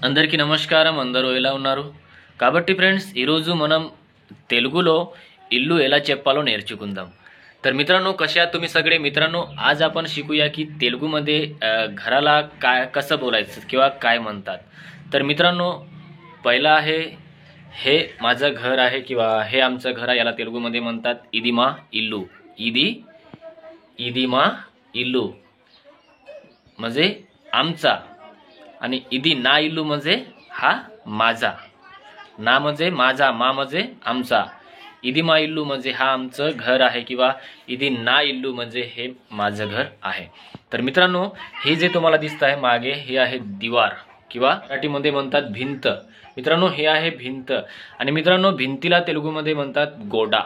అందరికీ నమస్కారం. అందరూ ఎలా ఉన్నారు? కాబట్టి ఫ్రెండ్స్, ఈరోజు మనం తెలుగులో इल्लू ఎలా చెప్పాలో నేర్చుకుందాం. तर मित्रांनो, कसे आहात तुम्ही सगळे? मित्रांनो, आज आपण शिकूया की तेलुगूमध्ये घराला काय कसं बोलायचं किंवा काय म्हणतात. तर मित्रांनो, पहिला आहे हे माझं घर आहे किंवा हे आमचं घर आहे, याला तेलुगूमध्ये म्हणतात इदिमा इल्लू. इदिमा इल्लू म्हणजे आमचा, आणि इदी ना इल्लू म्हणजे हा माझा. ना म्हणजे माझा, मा म्हणजे आमचा. इदिमा इल्लू म्हणजे हा आमचं घर आहे किंवा इदी ना इल्लू म्हणजे हे माझं घर आहे. तर मित्रांनो, हे जे तुम्हाला दिसत आहे मागे, हे आहे दिवार किंवा मराठीमध्ये म्हणतात भिंत. मित्रांनो, हे आहे भिंत. आणि मित्रांनो, भिंतीला तेलुगूमध्ये म्हणतात गोडा.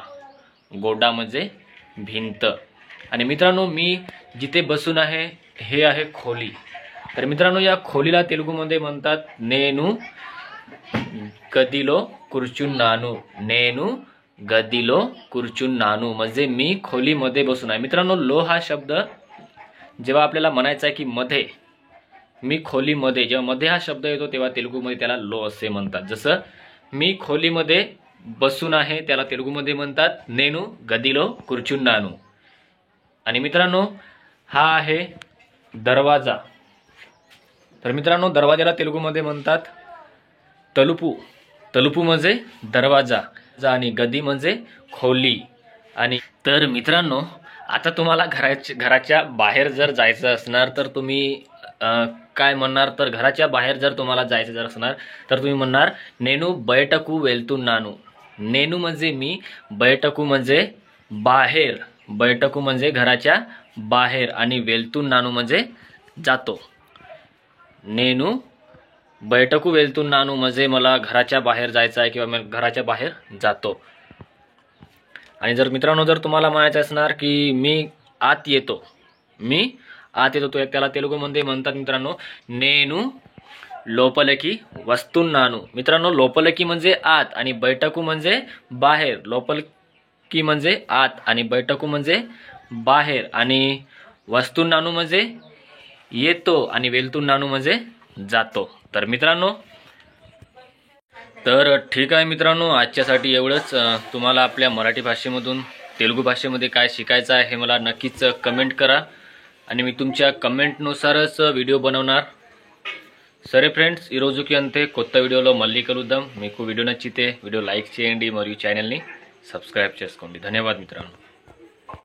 गोडा म्हणजे भिंत. आणि मित्रांनो, मी जिथे बसून आहे हे आहे खोली. तर मित्रांनो, या खोलीला तेलुगूमध्ये म्हणतात नेनु गदिलो कुर्चुन्नानु. नेनु गदिलो कुर्चुन्नानु म्हणजे मी खोलीमध्ये बसून आहे. मित्रांनो, लो हा शब्द जेव्हा आपल्याला म्हणायचा आहे की मध्ये, मी खोलीमध्ये, जेव्हा मध्ये हा शब्द येतो तेव्हा तेलुगूमध्ये त्याला लो असे म्हणतात. जसं मी खोलीमध्ये बसून आहे त्याला तेलुगूमध्ये म्हणतात नेनु गदिलो कुर्चुन्नानु. आणि मित्रांनो, हा आहे दरवाजा. तर मित्रांनो, दरवाजाला तेलुगूमध्ये म्हणतात तलुपू. तलुपू म्हणजे दरवाजा आणि गदी म्हणजे खोली. आणि तर मित्रांनो, आता तुम्हाला घराच्या बाहेर जर जायचं असणार तर तुम्ही काय म्हणणार? तर घराच्या बाहेर जर तुम्हाला जायचं जर असणार तर तुम्ही म्हणणार नेनु बयटकू वेल्तुन्नानु. नेनु म्हणजे मी, बयटकू म्हणजे बाहेर. बैठकू म्हणजे घराच्या बाहेर आणि वेल्तुन्नानु म्हणजे जातो. नेनु बैठकू वेल्तुन्नानु म्हणजे मला घराच्या बाहेर जायचं आहे किंवा मी घराच्या बाहेर जातो. आणि जर मित्रांनो, जर तुम्हाला म्हणायचं असणार की मी आत येतो, मी आत येतो, तो त्याला तेलुगूमध्ये म्हणतात मित्रांनो नेनु लोपलकी वस्तुन्नानु. मित्रांनो, लोपलकी म्हणजे आत आणि बैठकू म्हणजे बाहेर. लोपलकी म्हणजे आत आणि बैठकू म्हणजे बाहेर आणि वस्तुन्नानु म्हणजे येतो आणि वेल्तुन्नानु म्हणजे जातो. तर मित्रांनो, तर ठीक आहे मित्रांनो, आजच्यासाठी एवढंच. तुम्हाला आपल्या मराठी भाषेमधून तेलुगू भाषेमध्ये काय शिकायचं आहे हे मला नक्कीच कमेंट करा आणि मी तुमच्या कमेंटनुसारच व्हिडिओ बनवणार. సరే ఫ్రెండ్స్, ఈ రోజుకి అంతే. కొత్త వీడియోలో మళ్ళీ కలుద్దాం. మీకు వీడియో నచ్చితే వీడియో లైక్ చేయండి మరియు ఛానల్ని సబ్స్క్రైబ్ చేసుకోండి. ధన్యవాదాలు మిత్రులు.